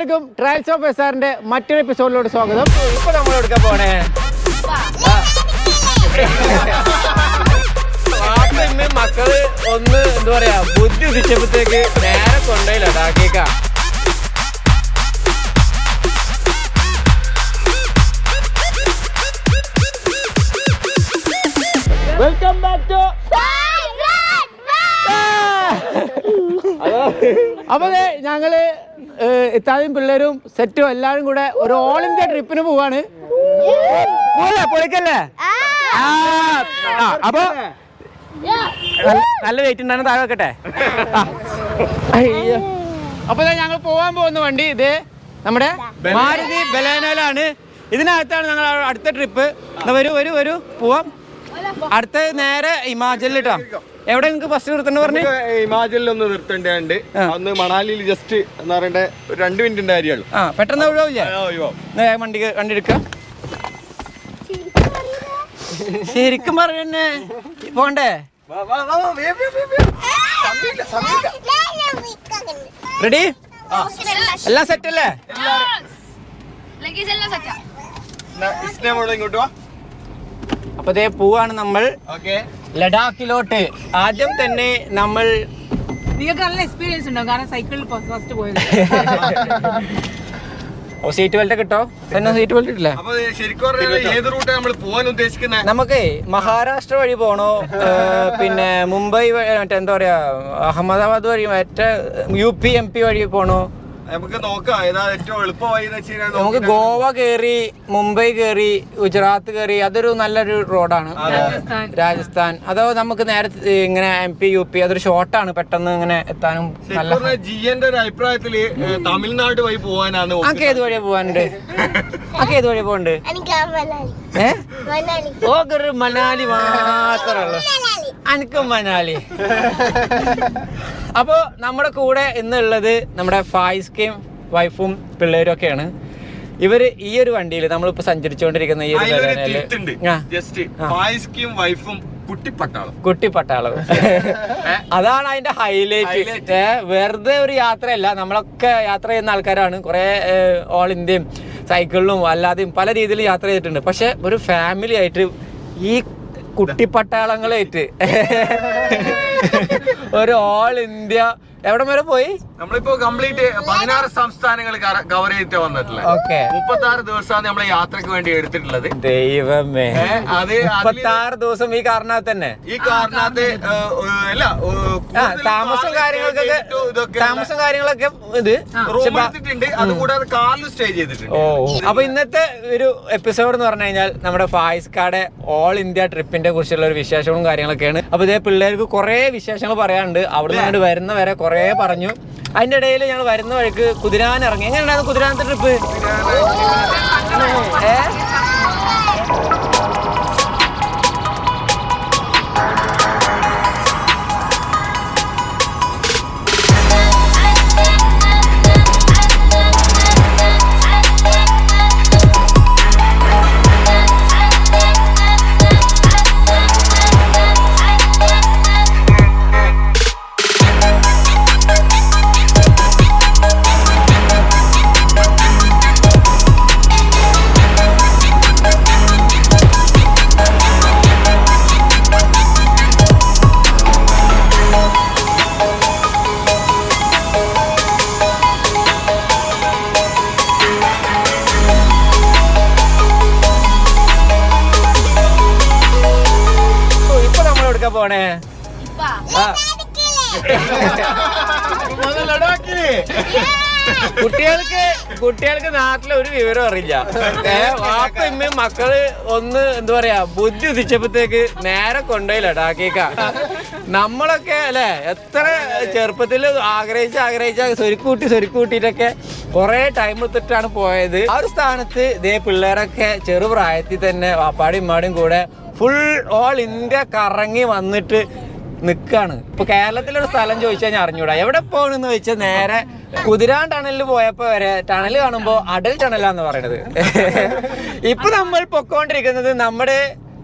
എല്ലാവർക്കും trials of എസ്ആറിന്റെ മറ്റൊരു എപ്പിസോഡിലോട്ട് സ്വാഗതം. ഇപ്പൊ നമ്മൾ എടുക്കാൻ പോണേ വാപ്പമ്മയും മക്കള് ഒന്ന് എന്താ പറയാ ബുദ്ധി ഉദിച്ചപ്പോഴത്തേക്ക് നേരെ കൊണ്ടുപോയി ലഡാക്കിക്ക. വെൽക്കം ബാക്ക് ടു അപ്പൊ ഞങ്ങള് ഇത്താനും പിള്ളേരും സെറ്റും എല്ലാരും കൂടെ ഒരു ഓൾ ഇന്ത്യ ട്രിപ്പിന് പോവാണ്. പൊളിക്കല്ലേ? അപ്പൊ നല്ല വെയിറ്റ് ഉണ്ടാകുന്ന താഴെ വെക്കട്ടെ. അപ്പൊ ഞങ്ങൾ പോവാൻ പോകുന്ന വണ്ടി ഇത് നമ്മുടെ മാരുതി ബലേനോയിലാണ്. ഇതിനകത്താണ് ഞങ്ങൾ അടുത്ത ട്രിപ്പ്. വരൂ വരൂ വരൂ പോവാം. അടുത്ത നേരെ ഹിമാചലിൽ ഇട്ടാ. എവിടെ നിങ്ങക്ക് ബസ് നിർത്തണ്ട പറഞ്ഞു? ഹിമാചലിൽ ഒന്ന് നിർത്തേണ്ടതുണ്ട്. അന്ന് മണാലിയിൽ ജസ്റ്റ് എന്താ പറയണ്ടേ ഒരു 2 മിനിറ്റിന്റെ കാര്യമുള്ളൂ. പെട്ടെന്ന് ഒഴിവാവില്ലേ? വണ്ടി എടുക്ക. ശരിക്കും പറഞ്ഞെ പോണ്ടേ? റെഡി? എല്ലാം സെറ്റ് അല്ലേ? ഇങ്ങോട്ട് വാ. അപ്പൊ ദേ പോവാണ് നമ്മൾ ലഡാക്കിലോട്ട്. ആദ്യം തന്നെ നമ്മൾ നിങ്ങൾക്ക് നല്ല എക്സ്പീരിയൻസ് ഉണ്ടാവും, കാരണം സൈക്കിളിൽ ഫസ്റ്റ് പോയത്. സീറ്റ് ബെൽറ്റ് കിട്ടോ? എന്നെ സീറ്റ് ബെൽറ്റ് ഇട്ടില്ല. നമുക്ക് മഹാരാഷ്ട്ര വഴി പോണോ, പിന്നെ മുംബൈ മറ്റെന്താ പറയാ അഹമ്മദാബാദ് വഴി, മറ്റേ UP MP വഴി പോണോ? നമുക്ക് നോക്കാം ഏതാ ഏറ്റവും എളുപ്പമായി. നമുക്ക് ഗോവ കയറി, മുംബൈ കയറി, ഗുജറാത്ത് കയറി, അതൊരു നല്ലൊരു റോഡാണ്. രാജസ്ഥാൻ അതോ നമുക്ക് നേരെ ഇങ്ങനെ MP UP അതൊരു ഷോർട്ടാണ്, പെട്ടെന്ന് ഇങ്ങനെ എത്താനും. നല്ല ജിന്റെ ഒരു അഭിപ്രായത്തില് തമിഴ്നാട് വഴി പോകാനാണ്. ആക്കെ ഏത് വഴിയാ പോവാനുണ്ട്? ആക്കെ ഏത് വഴിയാ പോകണ്ട്? ഓ മനാലി മാത്രമേ എനിക്കും മനാലി. അപ്പൊ നമ്മുടെ കൂടെ ഇന്നുള്ളത് നമ്മുടെ ഫായിസ്കയും വൈഫും പിള്ളേരും ഒക്കെയാണ്. ഇവര് ഈ ഒരു വണ്ടിയിൽ നമ്മളിപ്പോ സഞ്ചരിച്ചുകൊണ്ടിരിക്കുന്ന ഈ കുട്ടിപ്പട്ടാളം അതാണ് അതിന്റെ ഹൈലൈറ്റ്. വെറുതെ ഒരു യാത്രയല്ല, നമ്മളൊക്കെ യാത്ര ചെയ്യുന്ന ആൾക്കാരാണ്. കുറെ ഓൾ ഇന്ത്യയും സൈക്കിളിലും അല്ലാതെയും പല രീതിയിൽ യാത്ര ചെയ്തിട്ടുണ്ട്. പക്ഷെ ഒരു ഫാമിലി ആയിട്ട് ഈ കുട്ടിപ്പട്ടാളങ്ങളായിട്ട് ഒരു ഓൾ ഇന്ത്യ എവിടെ വരെ പോയി? നമ്മളിപ്പോ കംപ്ലീറ്റ് 16 സംസ്ഥാനങ്ങൾ കവർ ചെയ്തിട്ട് വന്നിട്ടില്ല. 36 ദിവസമാണ് നമ്മളെ യാത്രക്ക് വേണ്ടി എടുത്തിട്ടുള്ളത്. ദൈവമേ, 36 ദിവസം ഈ കാറിനകത്ത് തന്നെ. ഈ കാറിനകത്ത് അല്ല താമസം കാര്യങ്ങളൊക്കെ ഇത് റൂം എടുത്തിട്ടുണ്ട്. അതുകൂടാതെ കാറിൽ സ്റ്റേ ചെയ്തിട്ടുണ്ട്. അപ്പൊ ഇന്നത്തെ ഒരു എപ്പിസോഡ് എന്ന് പറഞ്ഞു കഴിഞ്ഞാൽ നമ്മുടെ ഫായിസ്കാടെ ഓൾ ഇന്ത്യ ട്രിപ്പിന്റെ കുറിച്ചുള്ള ഒരു വിശേഷങ്ങളും കാര്യങ്ങളൊക്കെയാണ്. അപ്പൊ ഇതേ പിള്ളേർക്ക് കുറെ വിശേഷങ്ങൾ പറയാനുണ്ട്. അവിടെ നിന്ന് വരുന്ന വരെ കുറെ പറഞ്ഞു. അതിന്റെ ഇടയിൽ ഞങ്ങൾ വരുന്ന വഴിക്ക് കുതിരാൻ ഇറങ്ങി. എങ്ങനെയുണ്ടായിരുന്നു കുതിരാനത്തെ ട്രിപ്പ്? പോണേ കുട്ടികൾക്ക് നാട്ടിലെ ഒരു വിവരം അറിയില്ല. വാപ്പമ്മയും മക്കള് ഒന്ന് എന്താ പറയാ ബുദ്ധി ഉദിച്ചപ്പോഴത്തേക്ക് നേരെ കൊണ്ടുപോയി ലഡാക്കിക്ക. നമ്മളൊക്കെ അല്ലെ എത്ര ചെറുപ്പത്തിൽ ആഗ്രഹിച്ച സ്വരുക്കൂട്ടിട്ടൊക്കെ കുറെ ടൈം എടുത്തിട്ടാണ് പോയത്. ആ ഒരു സ്ഥാനത്ത് ഇതേ പിള്ളേരൊക്കെ ചെറുപ്രായത്തിൽ തന്നെ വാപ്പാടിയും ഉമ്മാടിയും കൂടെ ഫുൾ ഓൾ ഇന്ത്യ കറങ്ങി വന്നിട്ട് നിൽക്കാണ്. ഇപ്പൊ കേരളത്തിലൊരു സ്ഥലം ചോദിച്ചാൽ ഞാൻ അറിഞ്ഞൂടാ. എവിടെ പോകണമെന്ന് ചോദിച്ചാൽ നേരെ കുതിരാൻ ടണലിൽ പോയപ്പോ വരെ ടണൽ കാണുമ്പോ അടൽ ടണലാന്ന് പറയണത്. ഇപ്പൊ നമ്മൾ പൊക്കോണ്ടിരിക്കുന്നത് നമ്മുടെ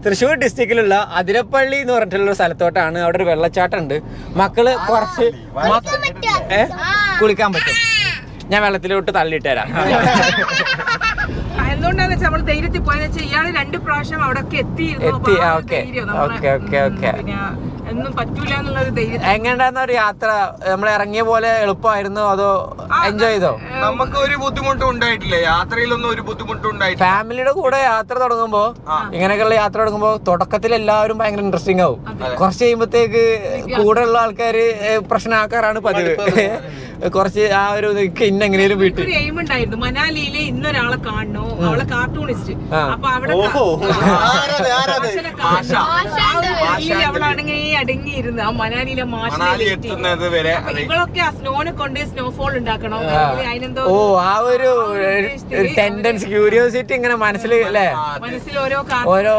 തൃശ്ശൂർ ഡിസ്ട്രിക്റ്റിലുള്ള അതിരപ്പള്ളി എന്ന് പറഞ്ഞിട്ടുള്ള ഒരു സ്ഥലത്തോട്ടാണ്. അവിടെ ഒരു വെള്ളച്ചാട്ടം ഉണ്ട്. മക്കള് കുറച്ച് കുളിക്കാൻ പറ്റും. ഞാൻ വെള്ളത്തിലോട്ട് തള്ളിയിട്ട് തരാം. എന്തുകൊണ്ടാന്ന് വെച്ചാൽ നമ്മള് ധൈര്യത്തിൽ പോയെന്ന് വെച്ചാൽ ഇയാള് 2 പ്രാവശ്യം അവിടെ എത്തി. ഒന്നും പറ്റൂല എന്നുള്ളൊരു ധൈര്യം. എങ്ങനെയായിരുന്നു ഒരു യാത്ര? നമ്മൾ ഇറങ്ങിയ പോലെ എളുപ്പമായിരുന്നു അതോ എൻജോയ് ചെയ്തോ? നമുക്ക് ഒരു ബുദ്ധിമുട്ടും ഉണ്ടായിട്ടില്ല, യാത്രയിലൊന്നും ഒരു ബുദ്ധിമുട്ടും ഉണ്ടായിട്ടില്ല. ഫാമിലിയുടെ കൂടെ യാത്ര തുടങ്ങുമ്പോ, ഇങ്ങനെയൊക്കെയുള്ള യാത്ര തുടങ്ങുമ്പോ തുടക്കത്തിൽ എല്ലാവരും ഭയങ്കര ഇൻട്രസ്റ്റിംഗ് ആവും. കുറച്ച് കഴിയുമ്പോഴത്തേക്ക് കൂടെ ഉള്ള ആൾക്കാര് പ്രശ്നമാക്കാറാണ് പതിവ്. കുറച്ച് ആ ഒരു ഇന്നെങ്ങനെയും വീട്ടിൽ എയിം ഉണ്ടായിരുന്നു മനാലിയില് ഇന്നൊരാളെ കാണണോ, അവളെ കാർട്ടൂണിസ്റ്റ്. അപ്പൊ അവിടെ അവളാണെങ്കിൽ അടങ്ങിയിരുന്നു ആ മനാലിയിലെ ഇവളൊക്കെ ആ സ്നോനെ കൊണ്ട് സ്നോഫോൾ ഉണ്ടാക്കണം. അതിനെന്തോ ആ ഒരു ടെൻഡൻസി, ക്യൂരിയോസിറ്റി ഇങ്ങനെ മനസ്സിൽ അല്ലേ, മനസ്സിൽ ഓരോ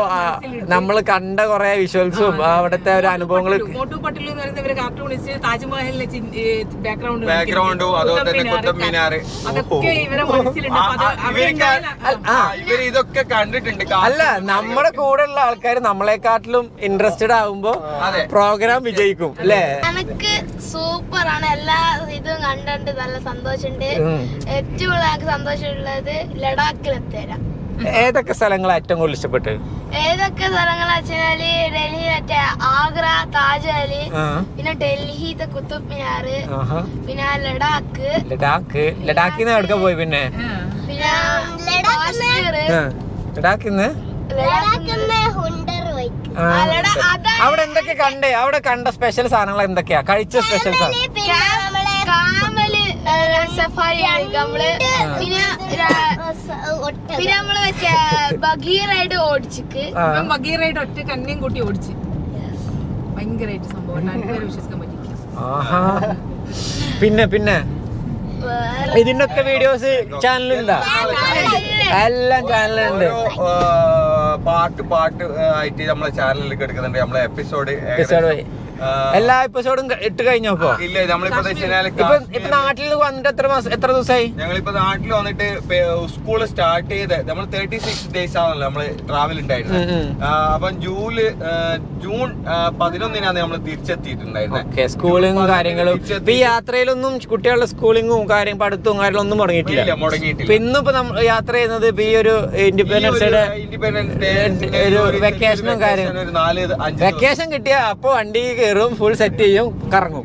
നമ്മള് കണ്ട കൊറേ വിഷ്വൽസും അവിടുത്തെ ഒരു അനുഭവങ്ങള്. മോട്ടു പട്ടേൽ എന്ന് പറയുന്ന ഇവര് കാർട്ടൂണിസ്റ്റ് താജ്മഹലിലെ ബാക്ക്ഗ്രൗണ്ടും അതൊക്കെ ഇവരെ മനസ്സിലുണ്ട്. ഇവര് ഇതൊക്കെ കണ്ടിട്ടുണ്ട്. അല്ല, നമ്മുടെ കൂടെ ഉള്ള ആൾക്കാർ നമ്മളെക്കാട്ടിലും ഇൻട്രസ്റ്റഡ് ആവുമ്പോ പ്രോഗ്രാം വിജയിക്കും അല്ലേ? എനിക്ക് സൂപ്പറാണ്, എല്ലാ ഇതും കണ്ടിട്ട് നല്ല സന്തോഷമുണ്ട്. ഏറ്റവും കൂടുതൽ സന്തോഷമുള്ളത് ലഡാക്കിലെത്തേരാ. ഏതൊക്കെ സ്ഥലങ്ങൾ ഏറ്റവും കൂടുതൽ ഇഷ്ടപ്പെട്ട്? ഏതൊക്കെ സ്ഥലങ്ങൾ വെച്ചാല് ഡൽഹി മറ്റേ ആഗ്ര താജ്മഹല്, പിന്നെ ഡൽഹിത്തെ കുത്തുബ് മിനാർ, പിന്നെ ലഡാക്കിന്ന് എവിടെ പോയി? പിന്നെ ലഡാക്കിന്ന് അവിടെ എന്തൊക്കെ കണ്ടേ? അവിടെ കണ്ട സ്പെഷ്യൽ സാധനങ്ങൾ എന്തൊക്കെയാ? കഴിച്ച സ്പെഷ്യൽ സാധനം സഫാരി നമ്മള്, പിന്നെ നമ്മള് വെച്ച ബഗീറായിട്ട് ഓടിച്ചിക്ക്. ബഗീറായിട്ട് ഒറ്റ കണ്ണിയും കൂട്ടി ഓടിച്ച് ഭയങ്കരമായിട്ട് സംഭവം വിശ്വസിക്കാൻ പറ്റില്ല. പിന്നെ ഇതിനൊക്കെ വീഡിയോസ് ചാനലുണ്ടാ? എല്ലാം ചാനലുണ്ട്. പാട്ട് ആയിട്ട് നമ്മളെ ചാനലിലേക്ക് എടുക്കുന്നുണ്ട്. നമ്മളെ എപ്പിസോഡ് എല്ലാ എപ്പിസോഡും ഇട്ട് കഴിഞ്ഞപ്പോ ഇല്ല, നമ്മളിപ്പോ ഇപ്പൊ നാട്ടിൽ വന്നിട്ട് എത്ര ദിവസമായി? ഞങ്ങളിപ്പോ നാട്ടിൽ വന്നിട്ട് സ്കൂള് സ്റ്റാർട്ട് ചെയ്ത് നമ്മൾ 36 days ആണല്ലോ നമ്മള് ട്രാവൽ ഉണ്ടായിരുന്നത്. അപ്പം ജൂൺ 11 നമ്മൾ തിരിച്ചെത്തിയിട്ടുണ്ടായിരുന്നത്. സ്കൂളിങ്ങും കാര്യങ്ങളും ഈ യാത്രയിലൊന്നും കുട്ടികളുടെ സ്കൂളിങ്ങും പഠിത്തവും കാര്യങ്ങളും ഒന്നും മുടങ്ങിയിട്ടില്ല. ഇന്നിപ്പോ നമ്മൾ യാത്ര ചെയ്യുന്നത് ഈ ഒരു ഇൻഡിപെൻഡൻസ് ഡേ ഒരു വെക്കേഷനും കാര്യം. വെക്കേഷൻ കിട്ടിയ അപ്പൊ വണ്ടി കയറും, ഫുൾ സെറ്റ് ചെയ്യും, കറങ്ങും.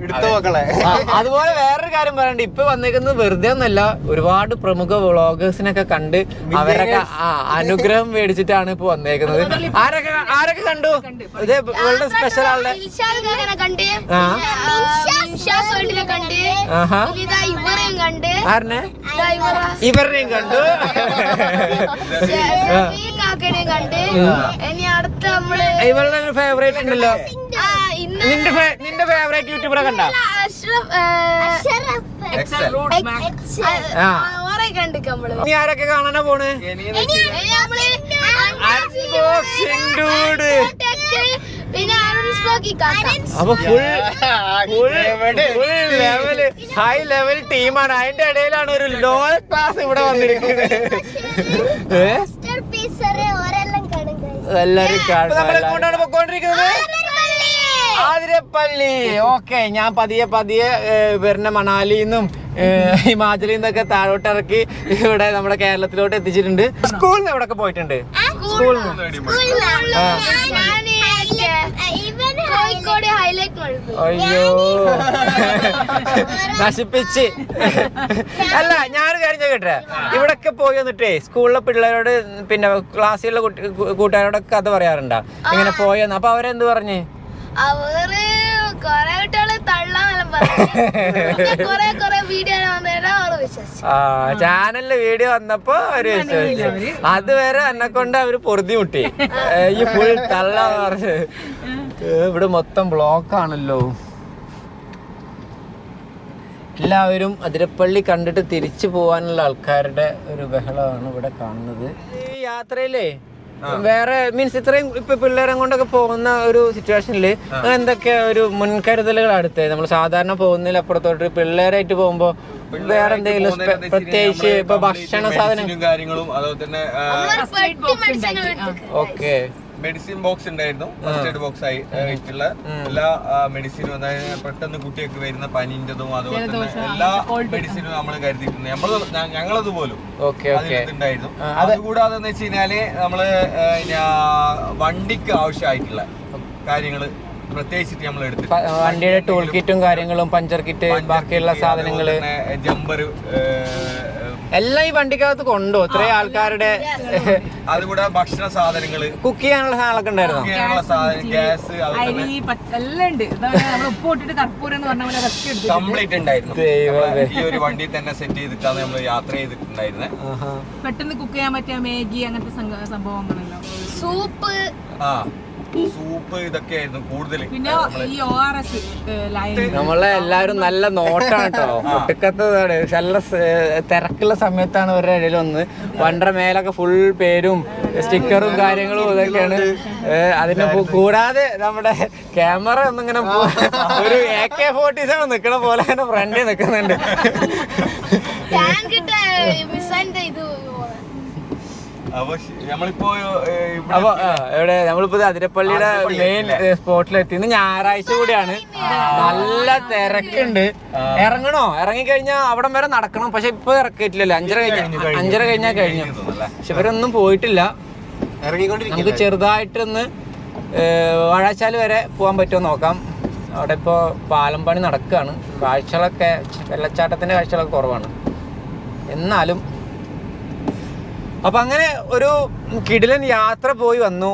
അതുപോലെ വേറൊരു കാര്യം പറയണ്ട, ഇപ്പൊ വന്നേക്കുന്നത് വെറുതെ ഒന്നല്ല, ഒരുപാട് പ്രമുഖ വ്ളോഗേഴ്സിനൊക്കെ കണ്ട് അവരൊക്കെ അനുഗ്രഹം മേടിച്ചിട്ടാണ് ഇപ്പൊ വന്നേക്കുന്നത്. ആരൊക്കെ കണ്ടു? ഇത് ഇവളുടെ സ്പെഷ്യൽ ആളുടെ ഇവരുടെയും കണ്ടു. ഇവളുടെ ഒരു ഫേവറേറ്റ് ഉണ്ടല്ലോ, നിന്റെ ഫേവറേറ്റ് യൂട്യൂബറെ കണ്ട? നീ ആരൊക്കെ കാണാനാ പോണ്? അപ്പൊ ഫുൾ ലെവല് ഹൈ ലെവൽ ടീമാണ്. അതിന്റെ ഇടയിലാണ് ഒരു ലോ ക്ലാസ് ഇവിടെ വന്നിരിക്കുന്നത്. എല്ലാരും നമ്മളെങ്ങോട്ടാണ് പൊക്കോണ്ടിരിക്കുന്നത്? ആതിരപ്പള്ളി. ഓക്കെ, ഞാൻ പതിയെ വരുന്ന മണാലിന്നും ഹിമാചലിൽ നിന്നൊക്കെ താഴോട്ട് ഇറക്കി ഇവിടെ നമ്മുടെ കേരളത്തിലോട്ട് എത്തിച്ചിട്ടുണ്ട്. സ്കൂളിൽ നിന്ന് എവിടെയൊക്കെ പോയിട്ടുണ്ട്? സ്കൂളിൽ അയ്യോ നശിപ്പിച്ച്. അല്ല, ഞാനൊരു കാര്യം ചോദിക്കട്ടെ, ഇവിടൊക്കെ പോയി വന്നിട്ടേ സ്കൂളിലെ പിള്ളേരോട് പിന്നെ ക്ലാസ്സിലുള്ള കൂട്ടുകാരോടൊക്കെ കഥ പറയാറുണ്ടോ ഇങ്ങനെ പോയെന്ന്? അപ്പൊ അവരെന്ത് പറഞ്ഞ്? അവര് കൊറേ കുട്ടികള് തള്ളാൻ ചാനലില് വീഡിയോ വന്നപ്പോ അവര് വിശ്വസിച്ചു. അതുവരെ എന്നെ കൊണ്ട് അവര് പൊറുതിമുട്ടി. ഈ ഫുൾ തള്ളാന്ന് പറഞ്ഞ്. ഇവിടെ മൊത്തം ബ്ലോക്കാണല്ലോ. എല്ലാവരും അതിരപ്പള്ളി കണ്ടിട്ട് തിരിച്ചു പോവാനുള്ള ആൾക്കാരുടെ ഒരു ബഹളമാണ് ഇവിടെ കാണുന്നത്. ഈ യാത്രയിലേ വേറെ മീൻസ് ഇത്രയും ഇപ്പൊ പിള്ളേരെ കൊണ്ടൊക്കെ പോകുന്ന ഒരു സിറ്റുവേഷനിൽ എന്തൊക്കെ ഒരു മുൻകരുതലുകൾ അടുത്തേ? നമ്മൾ സാധാരണ പോകുന്നതിൽ അപ്പുറത്തോട്ട് പിള്ളേരായിട്ട് പോകുമ്പോ വേറെ എന്തെങ്കിലും പ്രത്യേകിച്ച് ഇപ്പൊ ഭക്ഷണ സാധനം കാര്യങ്ങളും അതുപോലെ തന്നെ ഓക്കെ മെഡിസിൻ ബോക്സ് ഉണ്ടായിരുന്നു. ഫസ്റ്റ് എയ്ഡ് ബോക്സ് ആയിട്ടുള്ള എല്ലാ മെഡിസിനും, അതായത് പെട്ടെന്ന് കുട്ടിയൊക്കെ വരുന്ന പനിൻ്റെതും അതുപോലെ തന്നെ എല്ലാ മെഡിസിനും നമ്മൾ കരുതിയിട്ടുണ്ട്. ഞങ്ങളത് പോലും അതിനകത്തുണ്ടായിരുന്നു. അതുകൂടാതെ എന്ന് വെച്ച് കഴിഞ്ഞാല് നമ്മള് വണ്ടിക്ക് ആവശ്യമായിട്ടുള്ള കാര്യങ്ങള് പ്രത്യേകിച്ചിട്ട് നമ്മൾ എടുത്തു. വണ്ടിയുടെ ടൂൾ കിറ്റും കാര്യങ്ങളും, പഞ്ചർ കിറ്റ്, ബാക്കിയുള്ള സാധനങ്ങള്, ജമ്പർ എല്ലാം ഈ വണ്ടിക്കകത്ത് കൊണ്ടു. ഇത്രയും ആൾക്കാരുടെ അതുകൂടെ ഭക്ഷണ സാധനങ്ങള്, കുക്ക് ചെയ്യാനുള്ള സാധനങ്ങളൊക്കെ ഉണ്ടായിരുന്നു. ഗ്യാസ് കംപ്ലീറ്റ് ഉണ്ടായിരുന്നു. ഈ ഒരു വണ്ടി തന്നെ സെറ്റ് ചെയ്തിട്ടാണ് നമ്മൾ യാത്ര ചെയ്തിട്ടുണ്ടായിരുന്നത്. പെട്ടെന്ന് കുക്ക് ചെയ്യാൻ പറ്റിയ മാഗി അങ്ങനത്തെ സംഭവങ്ങളല്ലോ, സൂപ്പ്, സൂപ്പ്, ഇതൊക്കെ ആയിരുന്നു കൂടുതൽ. പിന്നെ ഈ ORS നമ്മളെ എല്ലാവരും നല്ല നോട്ടാണ് കേട്ടോ. ഒട്ടുക്കത്തതാണ്. നല്ല തിരക്കുള്ള സമയത്താണ് ഇവരുടെ ഇടയിൽ വന്ന് വണ്ടറ മേലൊക്കെ ഫുൾ പേരും സ്റ്റിക്കറും കാര്യങ്ങളും ഇതൊക്കെയാണ്. അതിന് കൂടാതെ നമ്മുടെ ക്യാമറ ഒന്നിങ്ങനെ ഒരു AK-47 നിക്കണ പോലെ തന്നെ ഫ്രണ്ടിൽ നിൽക്കുന്നുണ്ട്. നമ്മളിപ്പോ അതിരപ്പള്ളിയുടെ മെയിൻ സ്പോട്ടിലെത്തി. ഇന്ന് ഞായറാഴ്ച കൂടിയാണ്, നല്ല തിരക്കുണ്ട്. ഇറങ്ങണോ? ഇറങ്ങിക്കഴിഞ്ഞാൽ അവിടം വരെ നടക്കണം. പക്ഷെ ഇപ്പൊ ഇറക്കിയിട്ടില്ലല്ലോ, 5:30 കഴിഞ്ഞാൽ കഴിഞ്ഞു. പക്ഷെ ഇവരൊന്നും പോയിട്ടില്ല. നമുക്ക് ചെറുതായിട്ടൊന്ന് വാഴാച്ചാൽ വരെ പോകാൻ പറ്റുമോ നോക്കാം. അവിടെ ഇപ്പോൾ പാലം പണി നടക്കുകയാണ്. കാഴ്ചകളൊക്കെ, വെള്ളച്ചാട്ടത്തിന്റെ കാഴ്ചകളൊക്കെ കുറവാണ്. എന്നാലും അപ്പൊ അങ്ങനെ ഒരു കിടിലൻ യാത്ര പോയി വന്നു.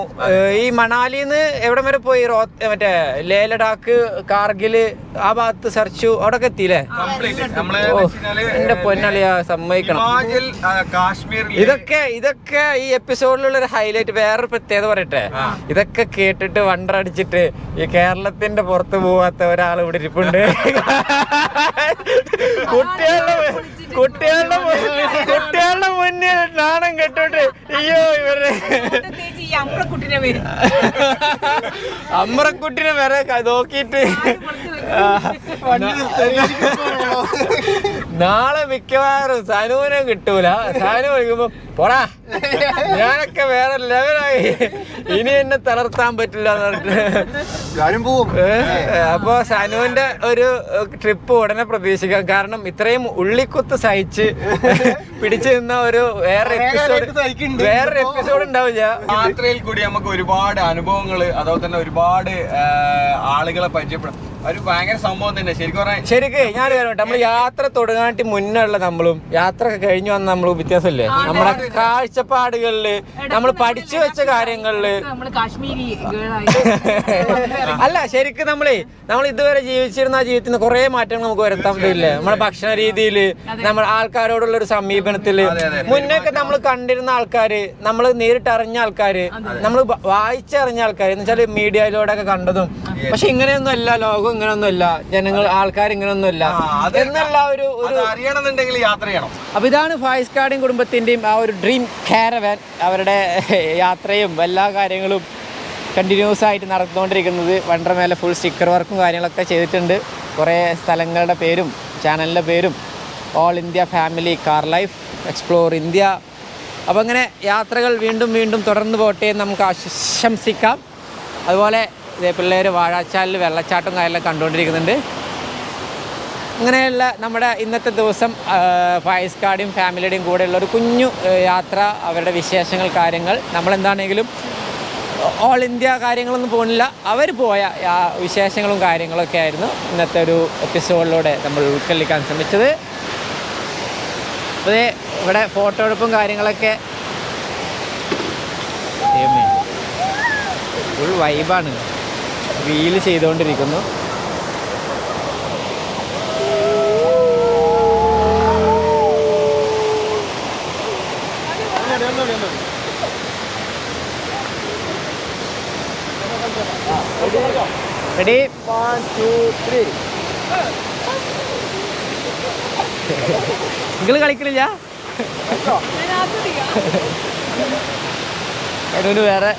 ഈ മണാലിന്ന് എവിടം വരെ പോയി? മറ്റേ ലേ ലഡാക്ക്, കാർഗില്, ആ ഭാഗത്ത് സെർച്ചു, അവിടെ ഒക്കെ എത്തിയില്ലേ? എന്റെ പൊന്നളിയാ, സമ്മതിക്കണം. ഇതൊക്കെ ഈ എപ്പിസോഡിലുള്ള ഒരു ഹൈലൈറ്റ്. വേറൊരു പ്രത്യേകത പറയട്ടെ, ഇതൊക്കെ കേട്ടിട്ട് വണ്ടറടിച്ചിട്ട് ഈ കേരളത്തിന്റെ പുറത്ത് പോവാത്ത ഒരാൾ ഇവിടെ ഇരിപ്പുണ്ട്. കുട്ടികളുടെ മുന്നിൽ നാണം കെട്ടോട്ട് അയ്യോ ഇവരുടെ അമ്രക്കുട്ടിനെ വരെ നോക്കിയിട്ട് നാളെ മിക്കവാറും സനുവിനെ കിട്ടൂല. സനു വിളിക്കുമ്പോ പോടാ, ഞാനൊക്കെ വേറെ ലെവലായി, ഇനി എന്നെ തളർത്താൻ പറ്റില്ല എന്ന് പറഞ്ഞിട്ട് അപ്പൊ സനുവിന്റെ ഒരു ട്രിപ്പ് ഉടനെ പ്രതീക്ഷിക്കാം. കാരണം ഇത്രയും ഉള്ളിക്കുത്ത് സഹിച്ച് പിടിച്ചു നിന്ന ഒരു വേറൊരു എപ്പിസോഡ് ഉണ്ടാവില്ല. യാത്രയിൽ കൂടി നമുക്ക് ഒരുപാട് അനുഭവങ്ങള്, അതുപോലെ തന്നെ ഒരുപാട് ആളുകളെ പരിചയപ്പെടാം. ഒരു ഭയങ്കര സംഭവം തന്നെ ശരിക്കും. ഞാൻ പറയട്ടെ, നമ്മൾ യാത്ര തുടങ്ങാനായിട്ട് മുന്നേ ഉള്ള നമ്മളും യാത്ര കഴിഞ്ഞു വന്ന നമ്മളും വ്യത്യാസമില്ലേ? നമ്മുടെ കാഴ്ചപ്പാടുകളില്, നമ്മൾ പഠിച്ചു വെച്ച കാര്യങ്ങളില്. അല്ല, ശരിക്കും നമ്മൾ ഇതുവരെ ജീവിച്ചിരുന്ന ജീവിതത്തിൽ നിന്ന് കുറെ മാറ്റങ്ങൾ നമുക്ക് വരുത്താൻ പറ്റില്ലേ? നമ്മുടെ ഭക്ഷണ രീതിയില്, നമ്മൾ ആൾക്കാരോടുള്ള ഒരു സമീപനത്തില്. മുന്നേക്കെ നമ്മൾ കണ്ടിരുന്ന ആൾക്കാര്, നമ്മൾ നേരിട്ട് അറിഞ്ഞ ആൾക്കാര്, നമ്മൾ വായിച്ചറിഞ്ഞ ആൾക്കാര്, എന്ന് വെച്ചാൽ മീഡിയയിലൂടെ ഒക്കെ കണ്ടതും. പക്ഷെ ഇങ്ങനെയൊന്നും അല്ല ലോകം, ഇങ്ങനൊന്നും അല്ല ജനങ്ങൾ, ആൾക്കാർ ഇങ്ങനൊന്നും അല്ല എന്നുള്ള ഒരു അറിയണമെന്നുണ്ടെങ്കിൽ യാത്ര ചെയ്യണം. അപ്പൊ ഇതാണ് ഫായിസ് കാർഡിയും കുടുംബത്തിന്റെയും ആ ഒരു ഡ്രീം കാരവാൻ. അവരുടെ യാത്രയും എല്ലാ കാര്യങ്ങളും കണ്ടിന്യൂസ് ആയിട്ട് നടന്നുകൊണ്ടിരിക്കുന്നത്. വണ്ടർ മേലെ ഫുൾ സ്റ്റിക്കർ വർക്കും കാര്യങ്ങളൊക്കെ ചെയ്തിട്ടുണ്ട്. കുറേ സ്ഥലങ്ങളുടെ പേരും ചാനലിൻ്റെ പേരും. All India family car life, explore India. അപ്പോൾ അങ്ങനെ യാത്രകൾ വീണ്ടും വീണ്ടും തുടർന്ന് പോട്ടെ എന്ന് നമുക്ക് ആശംസിക്കാം. അതുപോലെ ഇതേ പിള്ളേർ വാഴാച്ചാലിൽ വെള്ളച്ചാട്ടം കാര്യമെല്ലാം കണ്ടുകൊണ്ടിരിക്കുന്നുണ്ട്. ഇങ്ങനെയുള്ള നമ്മുടെ ഇന്നത്തെ ദിവസം ഫായിസ് കാർഡിയും ഫാമിലിയുടെയും കൂടെയുള്ള ഒരു കുഞ്ഞു യാത്ര, അവരുടെ വിശേഷങ്ങൾ, കാര്യങ്ങൾ. നമ്മളെന്താണെങ്കിലും ഓൾ ഇന്ത്യ കാര്യങ്ങളൊന്നും പോകുന്നില്ല, അവർ പോയ വിശേഷങ്ങളും കാര്യങ്ങളൊക്കെ ആയിരുന്നു ഇന്നത്തെ ഒരു എപ്പിസോഡിലൂടെ നമ്മൾ ഉൾക്കൊള്ളിക്കാൻ ശ്രമിച്ചത്. അതേ ഇവിടെ ഫോട്ടോ എടുപ്പും കാര്യങ്ങളൊക്കെ ഫുൾ വൈബാണ്. റീല് ചെയ്തുകൊണ്ടിരിക്കുന്നു. റെഡി 1 2 3. നിങ്ങൾ കളിക്കണില്ല? അതിനൊരു വേറെ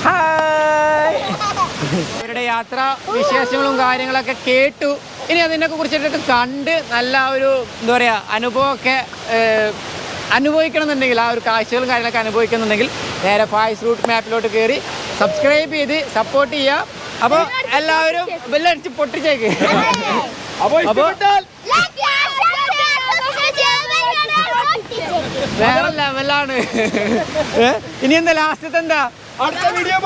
ഹായ്. അവരുടെ യാത്രാ വിശേഷങ്ങളും കാര്യങ്ങളൊക്കെ കേട്ടു. ഇനി അതിനൊക്കെ കുറിച്ചിട്ടൊക്കെ കണ്ട് നല്ല ഒരു എന്താ പറയുക അനുഭവമൊക്കെ അനുഭവിക്കണമെന്നുണ്ടെങ്കിൽ ആ ഒരു കാഴ്ചകളും കാര്യങ്ങളൊക്കെ അനുഭവിക്കുന്നുണ്ടെങ്കിൽ നേരെ ഫായ്സ് റൂട്ട് മാപ്പിലോട്ട് കയറി സബ്സ്ക്രൈബ് ചെയ്ത് സപ്പോർട്ട് ചെയ്യുക. അപ്പോൾ എല്ലാവരും ബെല്ലടിച്ച് പൊട്ടിച്ചേക്ക്. അപ്പോൾ വേറെ ലെവലാണ്. ഇനി എന്താ ലാസ്റ്റത്തെ എന്താ അടുത്ത വീഡിയോ